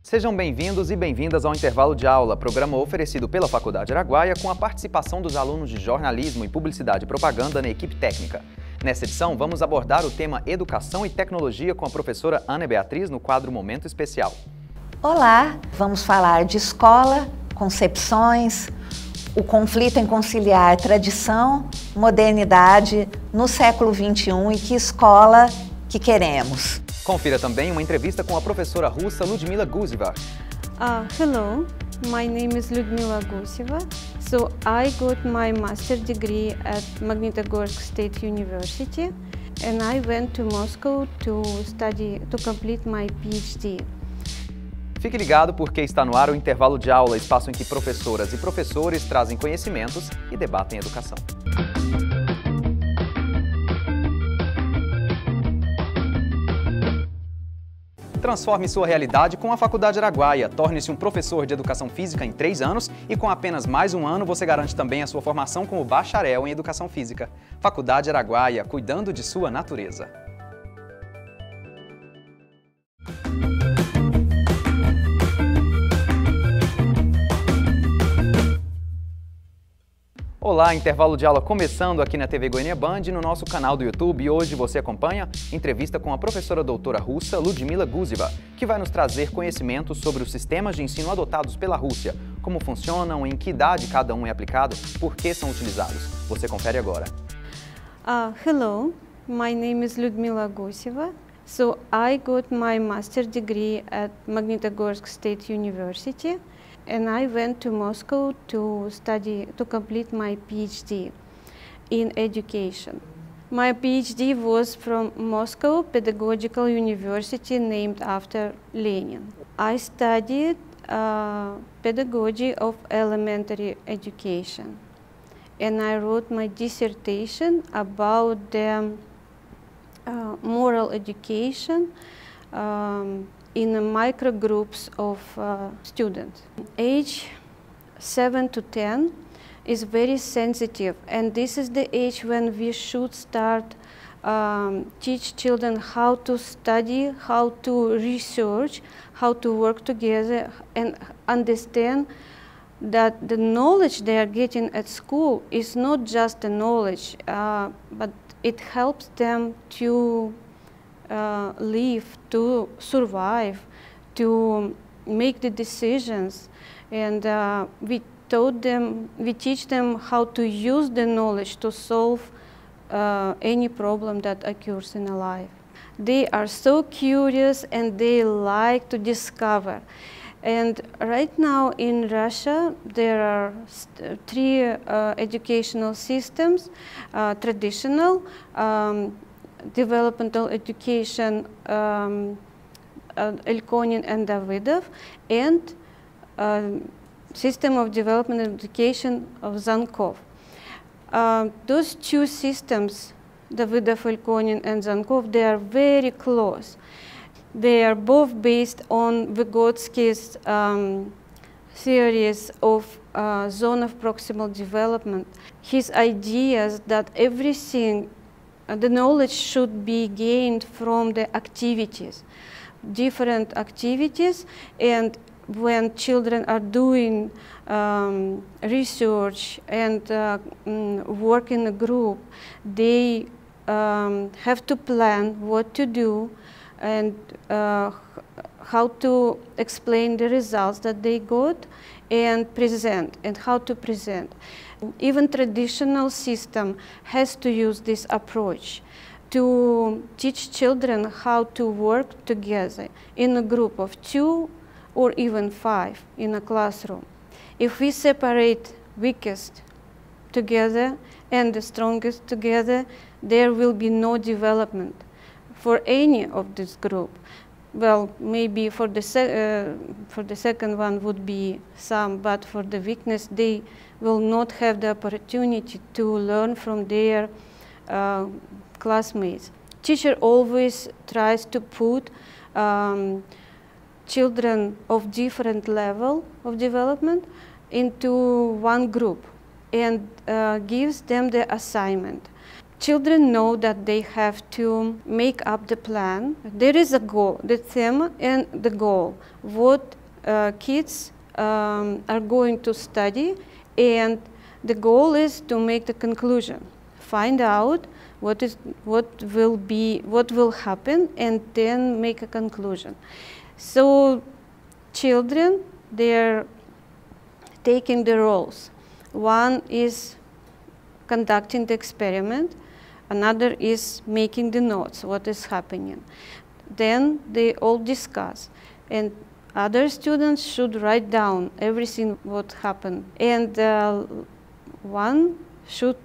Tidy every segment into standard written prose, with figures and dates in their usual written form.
Sejam bem-vindos e bem-vindas ao Intervalo de Aula, programa oferecido pela Faculdade Araguaia com a participação dos alunos de Jornalismo e Publicidade e Propaganda na equipe técnica. Nesta edição, vamos abordar o tema Educação e Tecnologia com a professora Ana Beatriz no quadro Momento Especial. Olá, vamos falar de escola, concepções, o conflito em conciliar tradição, modernidade no século XXI e que escola que queremos. Confira também uma entrevista com a professora russa Ludmila Guseva. Hello, my name is Ludmila Guseva. So I got my master's degree at Magnitogorsk State University and I went to Moscow to complete my PhD. Fique ligado porque está no ar o Intervalo de Aula, espaço em que professoras e professores trazem conhecimentos e debatem educação. Transforme sua realidade com a Faculdade Araguaia. Torne-se um professor de Educação Física em 3 anos e com apenas mais um ano você garante também a sua formação como bacharel em Educação Física. Faculdade Araguaia, cuidando de sua natureza. Olá, intervalo de aula começando aqui na TV Goiânia Band e no nosso canal do YouTube. E hoje você acompanha entrevista com a professora doutora russa Ludmila Guseva, que vai nos trazer conhecimentos sobre os sistemas de ensino adotados pela Rússia, como funcionam, em que idade cada um é aplicado, por que são utilizados. Você confere agora. Hello, my name is Ludmila Guseva. So I got my master's degree at Magnitogorsk State University. And I went to Moscow to complete my PhD in education. My PhD was from Moscow Pedagogical University, named after Lenin. I studied pedagogy of elementary education, and I wrote my dissertation about the moral education in micro groups of students. Age 7 to 10 is very sensitive, and this is the age when we should start teach children how to study, how to research, how to work together, and understand that the knowledge they are getting at school is not just the knowledge, but it helps them to live, to survive, to make the decisions, and we teach them how to use the knowledge to solve any problem that occurs in a life. They are so curious and they like to discover. And right now in Russia there are 3 educational systems: traditional, developmental education, Elkonin and Davidov, and system of development education of Zankov. Those 2 systems, Davidov, Elkonin and Zankov, they are very close. They are both based on Vygotsky's theories of zone of proximal development. His ideas that everything, the knowledge should be gained from the activities, different activities, and when children are doing research and work in a group, they have to plan what to do and how to explain the results that they got and present, and how to present. Even traditional system has to use this approach to teach children how to work together in a group of 2 or even 5 in a classroom. If we separate weakest together and the strongest together, there will be no development for any of this group. Well, maybe for the second one would be some, but for the weakness, they will not have the opportunity to learn from their classmates. Teacher always tries to put children of different level of development into one group and gives them the assignment. children know that they have to make up the plan. There is a goal, the theme and the goal. What kids are going to study, and the goal is to make the conclusion. Find out what will happen, and then make a conclusion. So children, they're taking the roles. One is conducting the experiment, another is making the notes, what is happening. Then they all discuss, and other students should write down everything what happened, and one should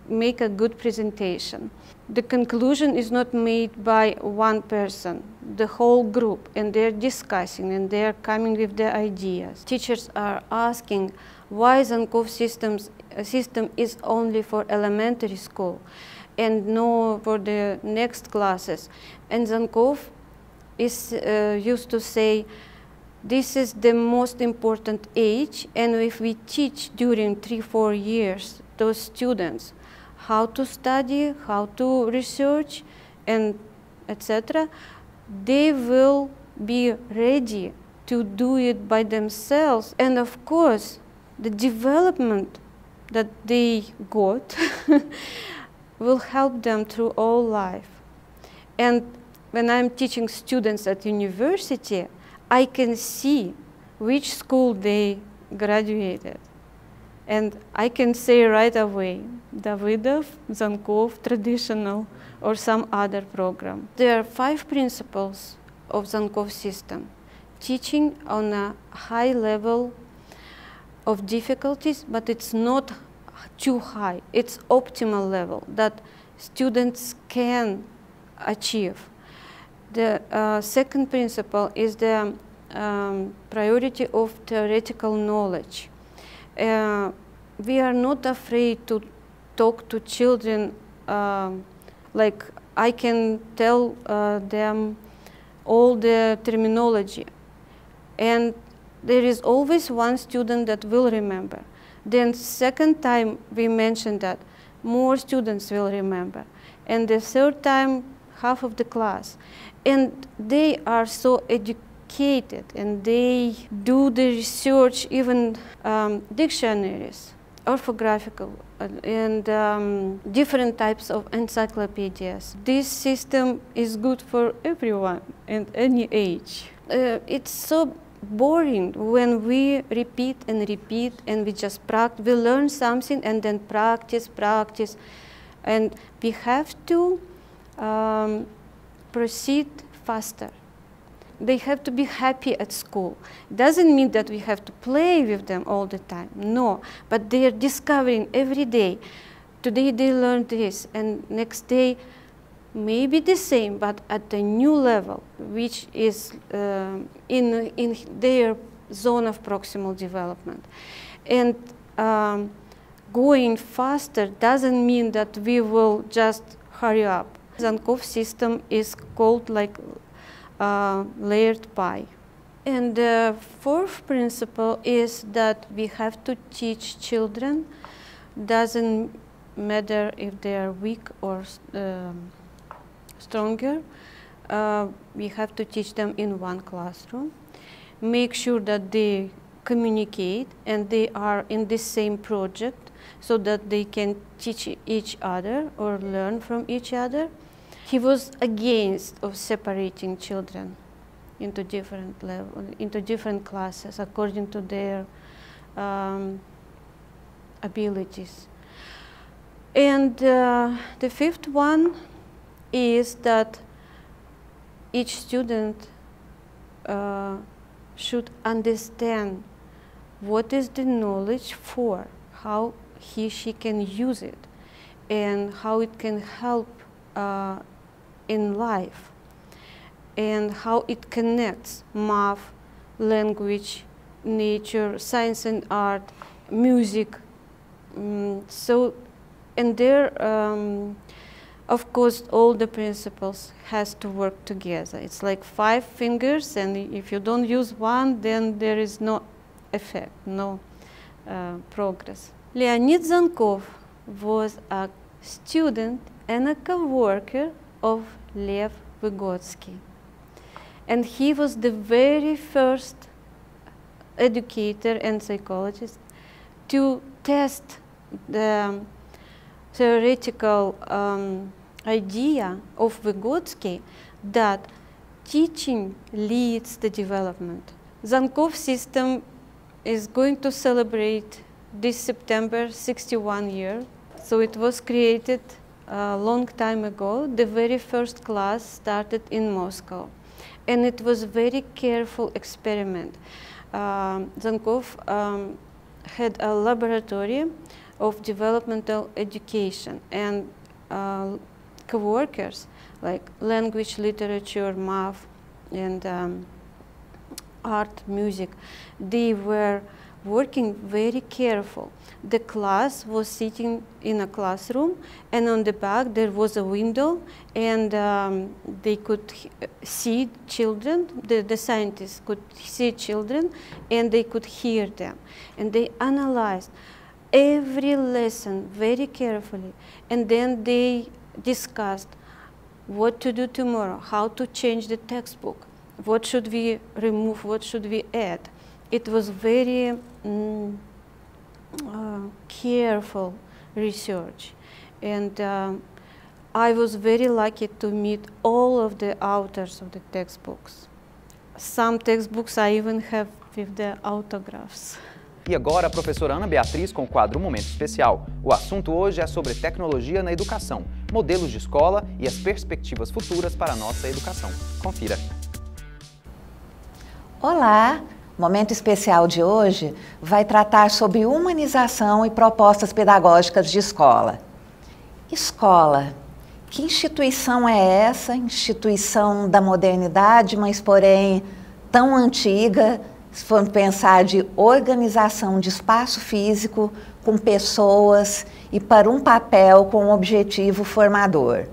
make a good presentation. The conclusion is not made by one person, the whole group, and they're discussing and they're coming with their ideas. Teachers are asking why Zankov system is only for elementary school and no for the next classes. And Zankov is used to say, this is the most important age, and if we teach during 3-4 years those students how to study, how to research, and etc., they will be ready to do it by themselves. And of course, the development that they got will help them through all life. And when I'm teaching students at university, I can see which school they graduated. And I can say right away, Davidov, Zankov, traditional, or some other program. There are 5 principles of Zankov system. Teaching on a high level of difficulties, but it's not too high. It's optimal level that students can achieve. The second principle is the priority of theoretical knowledge. We are not afraid to talk to children, like I can tell them all the terminology, and there is always one student that will remember. Then second time we mentioned that, more students will remember. And the third time, half of the class. And they are so educated, and they do the research, even dictionaries, orthographical, and different types of encyclopedias. This system is good for everyone and any age. It's so boring when we repeat and repeat, and we just practice. We learn something and then practice, and we have to proceed faster. They have to be happy at school. Doesn't mean that we have to play with them all the time, no, but they are discovering every day. Today they learned this, and next day maybe the same, but at a new level, which is in their zone of proximal development. And going faster doesn't mean that we will just hurry up. Zankov system is called like layered pie. And the fourth principle is that we have to teach children, doesn't matter if they are weak or stronger, we have to teach them in one classroom. Make sure that they communicate and they are in the same project so that they can teach each other or learn from each other. He was against of separating children into different levels, into different classes according to their abilities. And the fifth one is that each student should understand what is the knowledge for, how she can use it, and how it can help in life, and how it connects math, language, nature, science and art, music. So, and there, of course, all the principles has to work together. It's like 5 fingers, and if you don't use one, then there is no effect, no progress. Leonid Zankov was a student and a co-worker of Lev Vygotsky. And he was the very first educator and psychologist to test the theoretical idea of Vygotsky that teaching leads the development. Zankov system is going to celebrate this September 61 years. So it was created a long time ago. The very first class started in Moscow. And it was a very careful experiment. Zankov had a laboratory of developmental education, and co-workers like language, literature, math, and art, music, they were working very careful. The class was sitting in a classroom, and on the back there was a window, and they could see children, the scientists could see children, and they could hear them. And they analyzed every lesson very carefully, and then they discussed what to do tomorrow, how to change the textbook, what should we remove, what should we add. It was very careful research, and I was very lucky to meet all of the authors of the textbooks. Some textbooks I even have with the autographs. E agora a professora Ana Beatriz com o quadro Momento Especial. O assunto hoje é sobre tecnologia na educação, modelos de escola e as perspectivas futuras para a nossa educação. Confira. Olá! O Momento Especial de hoje vai tratar sobre humanização e propostas pedagógicas de escola. Escola. Que instituição é essa? Instituição da modernidade, mas porém tão antiga, se for pensar de organização de espaço físico com pessoas e para um papel com um objetivo formador.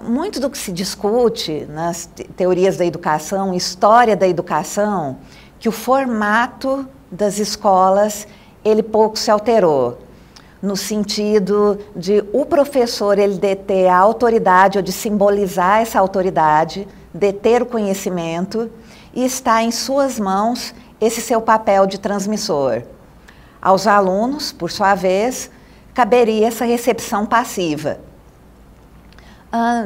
Muito do que se discute nas teorias da educação, história da educação, que o formato das escolas, ele pouco se alterou, no sentido de o professor ele deter a autoridade ou de simbolizar essa autoridade, deter o conhecimento e está em suas mãos esse seu papel de transmissor. Aos alunos, por sua vez, caberia essa recepção passiva.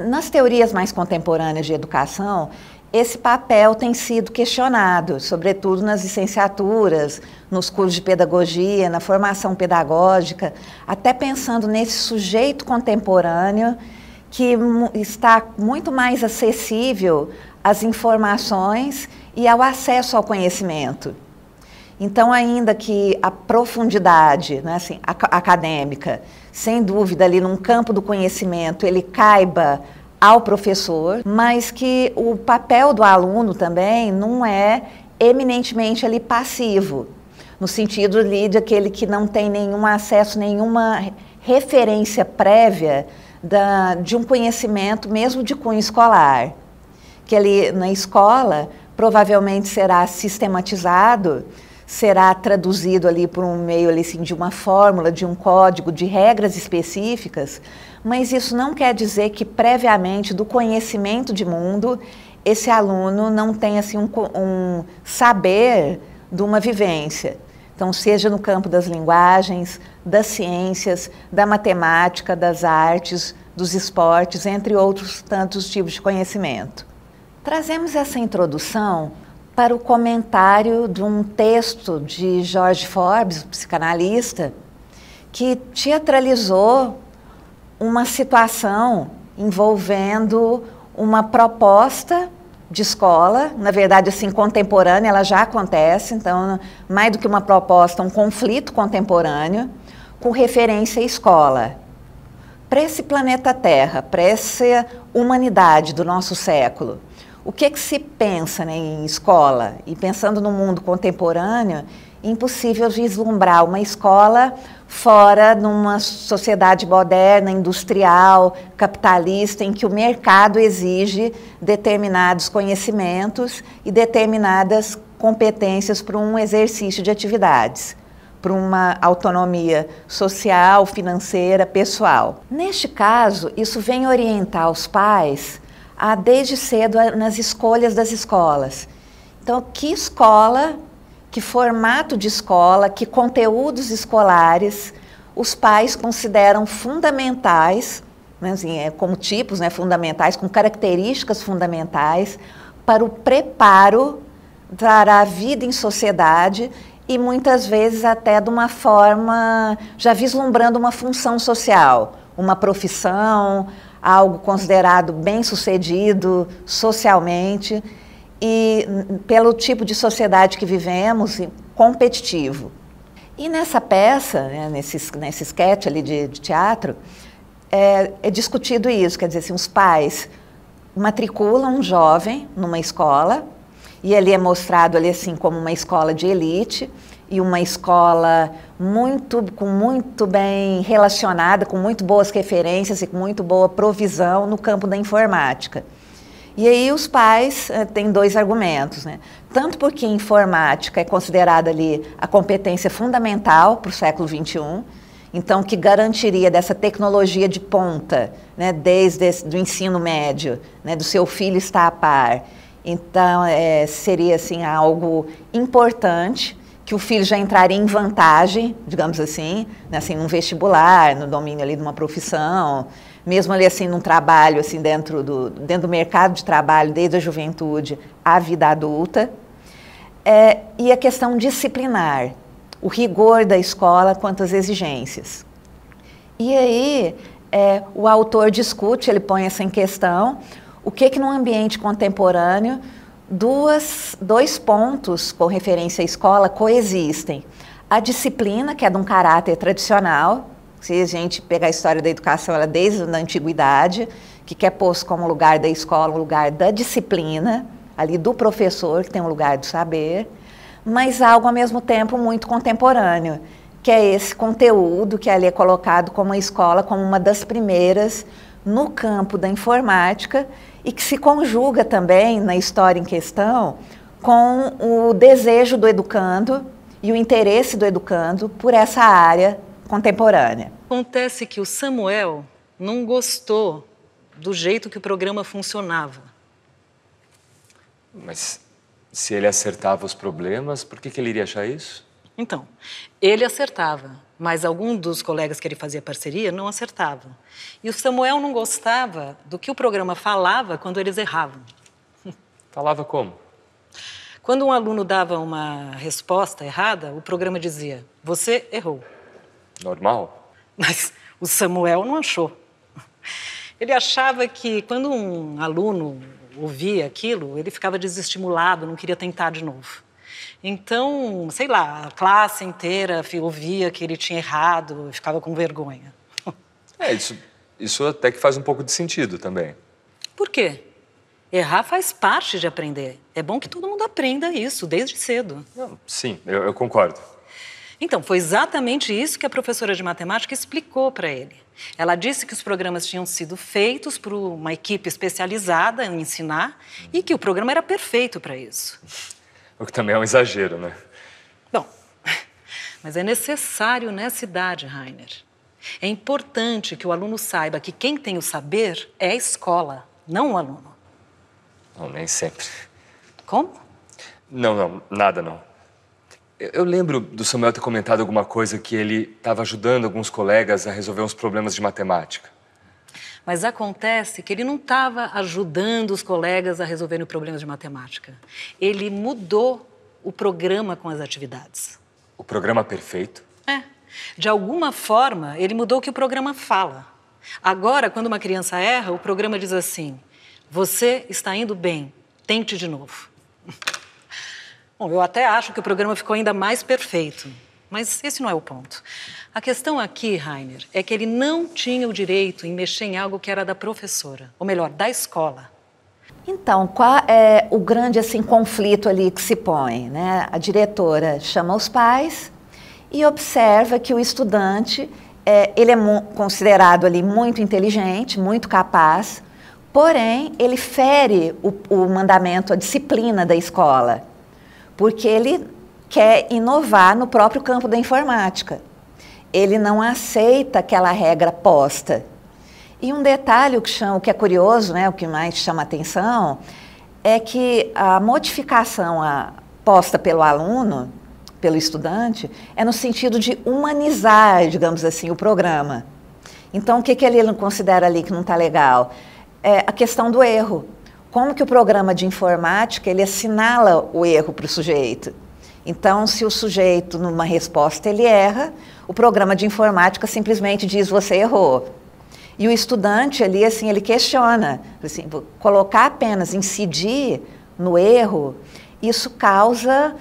Nas teorias mais contemporâneas de educação, esse papel tem sido questionado, sobretudo nas licenciaturas, nos cursos de pedagogia, na formação pedagógica, até pensando nesse sujeito contemporâneo que está muito mais acessível às informações e ao acesso ao conhecimento. Então, ainda que a profundidade, né, assim, acadêmica, sem dúvida, ali num campo do conhecimento, ele caiba ao professor, mas que o papel do aluno também não é eminentemente ali passivo, no sentido ali de aquele que não tem nenhum acesso, nenhuma referência prévia de um conhecimento, mesmo de cunho escolar, que ali na escola provavelmente será sistematizado, será traduzido ali por um meio ali, assim, de uma fórmula, de um código, de regras específicas, mas isso não quer dizer que previamente do conhecimento de mundo esse aluno não tenha assim, um saber de uma vivência. Então, seja no campo das linguagens, das ciências, da matemática, das artes, dos esportes, entre outros tantos tipos de conhecimento. Trazemos essa introdução para o comentário de um texto de George Forbes, psicanalista, que teatralizou uma situação envolvendo uma proposta de escola, na verdade, assim, contemporânea, ela já acontece, então, mais do que uma proposta, um conflito contemporâneo, com referência à escola. Para esse planeta Terra, para essa humanidade do nosso século, o que se pensa, né, em escola? E pensando no mundo contemporâneo, é impossível vislumbrar uma escola fora de uma sociedade moderna, industrial, capitalista, em que o mercado exige determinados conhecimentos e determinadas competências para um exercício de atividades. para uma autonomia social, financeira, pessoal. Neste caso, isso vem orientar os pais desde cedo nas escolhas das escolas. Então, que escola, que formato de escola, que conteúdos escolares os pais consideram fundamentais, né, assim, como tipos, né, fundamentais, com características fundamentais para o preparo para a vida em sociedade e muitas vezes até de uma forma, já vislumbrando uma função social, uma profissão, algo considerado bem-sucedido socialmente e pelo tipo de sociedade que vivemos, competitivo. E nessa peça, né, nesse sketch ali de teatro, é discutido isso, quer dizer, assim, os pais matriculam um jovem numa escola, e ali é mostrado ali assim como uma escola de elite e uma escola muito bem relacionada, com muito boas referências e com muito boa provisão no campo da informática. E aí os pais têm dois argumentos, né? Tanto porque informática é considerada ali a competência fundamental para o século XXI, então que garantiria dessa tecnologia de ponta, né, desde o ensino médio, né, do seu filho estar a par. Então, seria assim, algo importante, que o filho já entraria em vantagem, digamos assim, né, assim, num vestibular, no domínio ali de uma profissão, mesmo ali assim, num trabalho, assim, dentro do mercado de trabalho, desde a juventude à vida adulta. E a questão disciplinar, o rigor da escola quanto às exigências. E aí, o autor discute, ele põe essa em questão, o que no ambiente contemporâneo dois pontos com referência à escola coexistem. A disciplina, que é de um caráter tradicional, se a gente pegar a história da educação, ela desde a antiguidade, que é posto como lugar da escola, um lugar da disciplina, ali do professor, que tem um lugar do saber, mas algo ao mesmo tempo muito contemporâneo, que é esse conteúdo que ali é colocado como a escola, como uma das primeiras no campo da informática, e que se conjuga também na história em questão com o desejo do educando e o interesse do educando por essa área contemporânea. Acontece que o Samuel não gostou do jeito que o programa funcionava. Mas se ele acertava os problemas, por que ele iria achar isso? Então, ele acertava, mas algum dos colegas que ele fazia parceria não acertavam. E o Samuel não gostava do que o programa falava quando eles erravam. Falava como? Quando um aluno dava uma resposta errada, o programa dizia, você errou. Normal? Mas o Samuel não achou. Ele achava que quando um aluno ouvia aquilo, ele ficava desestimulado, não queria tentar de novo. Então, sei lá, a classe inteira ouvia que ele tinha errado e ficava com vergonha. Isso até que faz um pouco de sentido também. Por quê? Errar faz parte de aprender. É bom que todo mundo aprenda isso desde cedo. Não, sim, eu concordo. Então, foi exatamente isso que a professora de matemática explicou para ele. Ela disse que os programas tinham sido feitos por uma equipe especializada em ensinar e que o programa era perfeito para isso. O que também é um exagero, né? Bom, mas é necessário nessa idade, Rainer. É importante que o aluno saiba que quem tem o saber é a escola, não o aluno. Não, nem sempre. Como? Não, nada não. Eu lembro do Samuel ter comentado alguma coisa que ele estava ajudando alguns colegas a resolver uns problemas de matemática. Mas acontece que ele não estava ajudando os colegas a resolverem problemas de matemática. Ele mudou o programa com as atividades. O programa perfeito? De alguma forma, ele mudou o que o programa fala. Agora, quando uma criança erra, o programa diz assim, você está indo bem, tente de novo. Bom, eu até acho que o programa ficou ainda mais perfeito, mas esse não é o ponto. A questão aqui, Rainer, é que ele não tinha o direito em mexer em algo que era da professora, ou melhor, da escola. Então, qual é o grande assim, conflito ali que se põe, né? A diretora chama os pais e observa que o estudante, ele é considerado ali muito inteligente, muito capaz, porém, ele fere o mandamento, a disciplina da escola, porque ele quer inovar no próprio campo da informática. Ele não aceita aquela regra posta. E um detalhe, o que é curioso, né, o que mais chama atenção, é que a modificação posta pelo aluno, pelo estudante, é no sentido de humanizar, digamos assim, o programa. Então, o que ele considera ali que não está legal? É a questão do erro. Como que o programa de informática, ele assinala o erro para o sujeito? Então, se o sujeito, numa resposta, ele erra, o programa de informática simplesmente diz, você errou. E o estudante ali, assim, ele questiona, assim, colocar apenas, incidir no erro, isso causa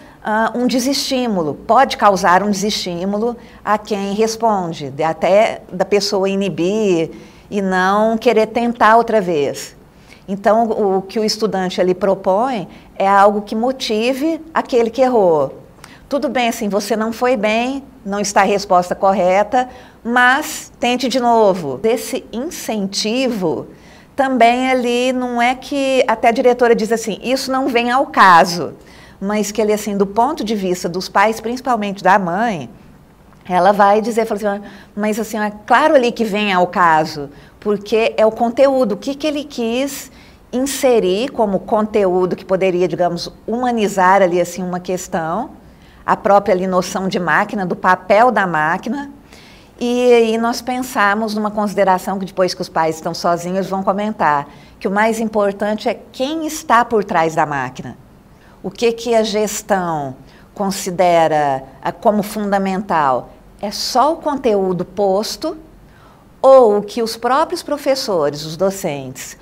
um desestímulo, pode causar um desestímulo a quem responde, até da pessoa inibir e não querer tentar outra vez. Então, o que o estudante ali propõe é algo que motive aquele que errou. Tudo bem, assim, você não foi bem, não está a resposta correta, mas tente de novo. Desse incentivo, também ali não é que até a diretora diz assim, isso não vem ao caso, mas que ele, assim, do ponto de vista dos pais, principalmente da mãe, ela vai dizer, fala assim, mas assim, é claro ali que vem ao caso, porque é o conteúdo, o que ele quis inserir como conteúdo que poderia, digamos, humanizar ali, assim, uma questão, a própria ali, noção de máquina, do papel da máquina, e aí nós pensamos numa consideração que depois que os pais estão sozinhos vão comentar, que o mais importante é quem está por trás da máquina. O que a gestão considera como fundamental? É só o conteúdo posto ou o que os próprios professores, os docentes,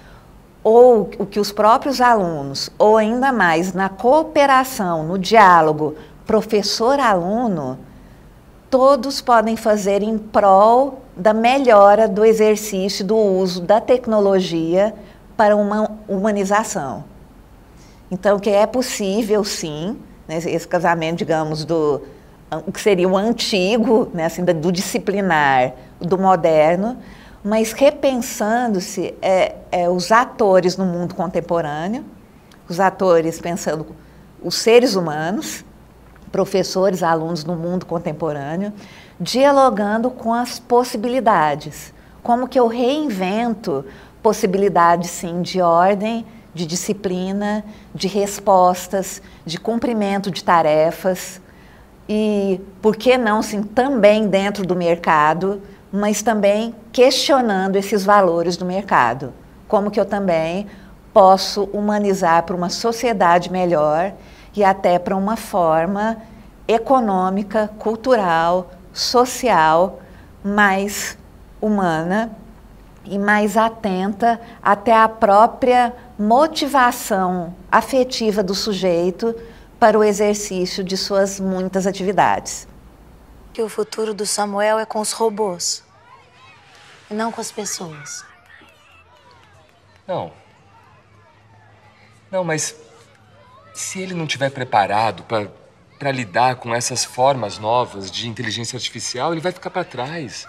ou o que os próprios alunos, ou ainda mais na cooperação, no diálogo professor-aluno, todos podem fazer em prol da melhora do exercício do uso da tecnologia para uma humanização. Então, que é possível, sim, né, esse casamento, digamos, o que seria o antigo, né, assim, do disciplinar, do moderno, mas repensando-se os atores no mundo contemporâneo, os atores pensando os seres humanos, professores, alunos no mundo contemporâneo, dialogando com as possibilidades. Como que eu reinvento possibilidades, sim, de ordem, de disciplina, de respostas, de cumprimento de tarefas e, por que não, sim, também dentro do mercado, mas também questionando esses valores do mercado. Como que eu também posso humanizar para uma sociedade melhor e até para uma forma econômica, cultural, social, mais humana e mais atenta até à própria motivação afetiva do sujeito para o exercício de suas muitas atividades. Que o futuro do Samuel é com os robôs e não com as pessoas. Não, mas se ele não estiver preparado para lidar com essas formas novas de inteligência artificial, ele vai ficar para trás.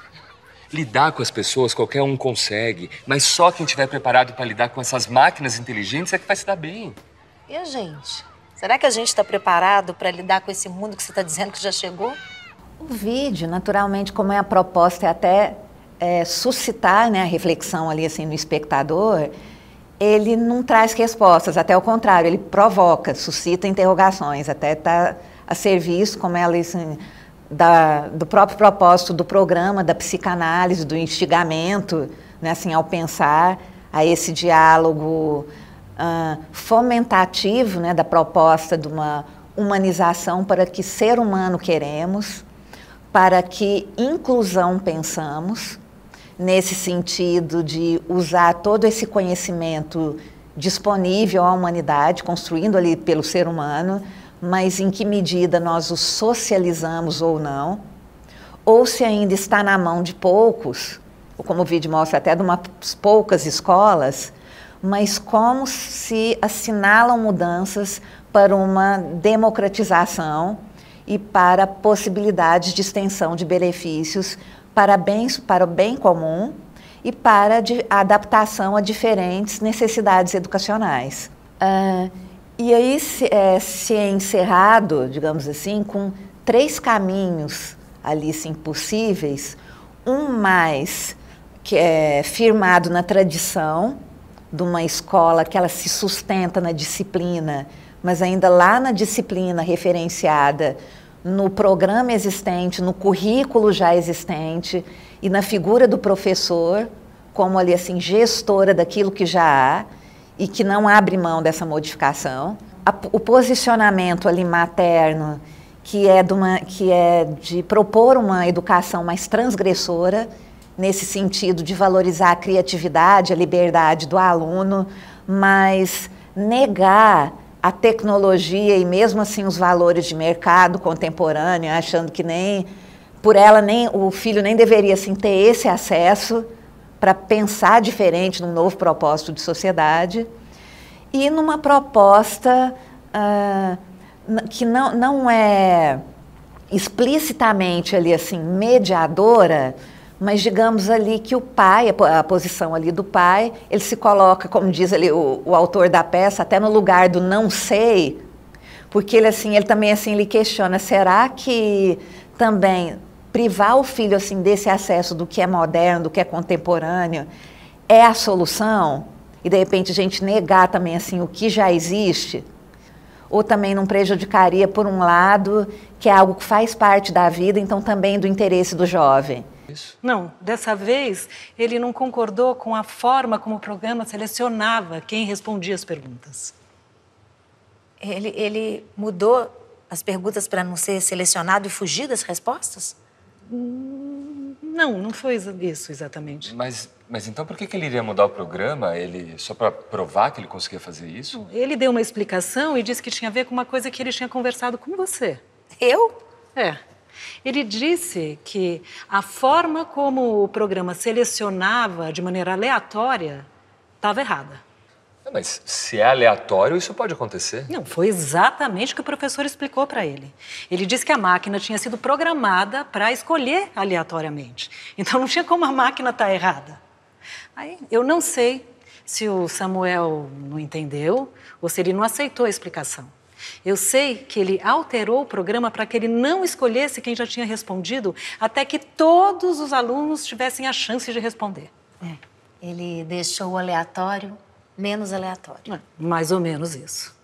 Lidar com as pessoas qualquer um consegue, mas só quem estiver preparado para lidar com essas máquinas inteligentes é que vai se dar bem. E a gente? Será que a gente está preparado para lidar com esse mundo que você está dizendo que já chegou? O vídeo, naturalmente, como é a proposta, é até suscitar, né, a reflexão ali assim, no espectador, ele não traz respostas, até o contrário, ele provoca, suscita interrogações, até está a serviço, como ela assim, do próprio propósito do programa, da psicanálise, do instigamento, né, assim, ao pensar a esse diálogo fomentativo, né, da proposta de uma humanização para que ser humano queremos, para que inclusão pensamos, nesse sentido de usar todo esse conhecimento disponível à humanidade, construindo ali pelo ser humano, mas em que medida nós o socializamos ou não, ou se ainda está na mão de poucos, ou como o vídeo mostra até de umas poucas escolas, mas como se assinalam mudanças para uma democratização e para possibilidades de extensão de benefícios para o bem comum e para a adaptação a diferentes necessidades educacionais. E aí se é encerrado, digamos assim, com 3 caminhos ali sim, possíveis, um mais que é firmado na tradição de uma escola que ela se sustenta na disciplina, mas ainda lá na disciplina referenciada no programa existente, no currículo já existente e na figura do professor como ali assim gestora daquilo que já há e que não abre mão dessa modificação. O posicionamento ali materno que é de propor uma educação mais transgressora, nesse sentido de valorizar a criatividade, a liberdade do aluno, mas negar a tecnologia e mesmo assim os valores de mercado contemporâneo, achando que nem o filho nem deveria assim, ter esse acesso para pensar diferente num novo propósito de sociedade e numa proposta que não é explicitamente ali assim mediadora, mas digamos ali que o pai, a posição ali do pai, ele se coloca, como diz ali o autor da peça, até no lugar do não sei, porque ele também assim ele questiona, será que também privar o filho assim desse acesso do que é moderno, do que é contemporâneo, é a solução? E de repente a gente negar também assim o que já existe? Ou também não prejudicaria, por um lado, que é algo que faz parte da vida, então também do interesse do jovem? Não, dessa vez ele não concordou com a forma como o programa selecionava quem respondia as perguntas. Ele mudou as perguntas para não ser selecionado e fugir das respostas? Não foi isso exatamente. Mas então por que ele iria mudar o programa? Só para provar que ele conseguia fazer isso? Ele deu uma explicação e disse que tinha a ver com uma coisa que ele tinha conversado com você. Eu? É. Ele disse que a forma como o programa selecionava de maneira aleatória estava errada. Mas se é aleatório, isso pode acontecer. Não, foi exatamente o que o professor explicou para ele. Ele disse que a máquina tinha sido programada para escolher aleatoriamente. Então não tinha como a máquina estar errada. Aí eu não sei se o Samuel não entendeu ou se ele não aceitou a explicação. Eu sei que ele alterou o programa para que ele não escolhesse quem já tinha respondido até que todos os alunos tivessem a chance de responder. Ele deixou o aleatório menos aleatório. Mais ou menos isso.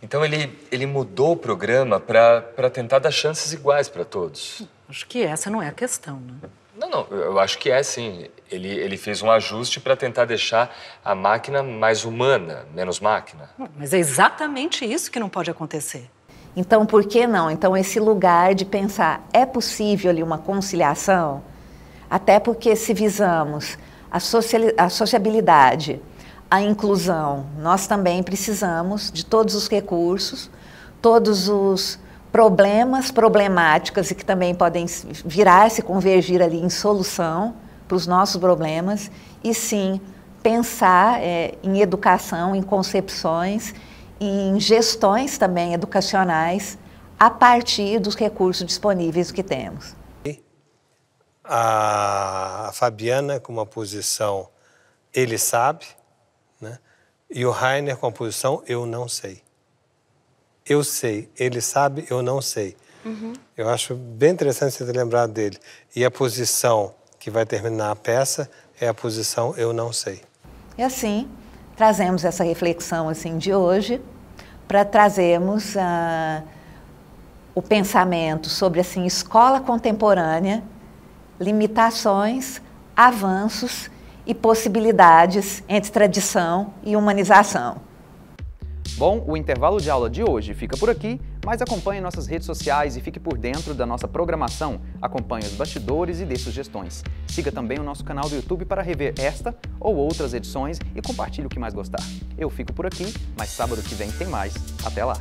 Então ele mudou o programa para tentar dar chances iguais para todos. Acho que essa não é a questão, né? Não, eu acho que é sim. Ele fez um ajuste para tentar deixar a máquina mais humana, menos máquina. Mas é exatamente isso que não pode acontecer. Então, por que não? Então, esse lugar de pensar, é possível ali uma conciliação? Até porque se visamos a sociabilidade, a inclusão, nós também precisamos de todos os recursos, todos os problemáticas e que também podem virar, se convergir ali em solução para os nossos problemas e sim pensar em educação, em concepções, em gestões também educacionais a partir dos recursos disponíveis que temos. A Fabiana com uma posição ele sabe, né? E o Rainer com a posição eu não sei. Eu sei, ele sabe, eu não sei. Eu acho bem interessante você ter lembrado dele. E a posição que vai terminar a peça é a posição eu não sei. E assim, trazemos essa reflexão assim, de hoje para trazermos o pensamento sobre assim, escola contemporânea, limitações, avanços e possibilidades entre tradição e humanização. Bom, o intervalo de aula de hoje fica por aqui, mas acompanhe nossas redes sociais e fique por dentro da nossa programação. Acompanhe os bastidores e dê sugestões. Siga também o nosso canal do YouTube para rever esta ou outras edições e compartilhe o que mais gostar. Eu fico por aqui, mas sábado que vem tem mais. Até lá!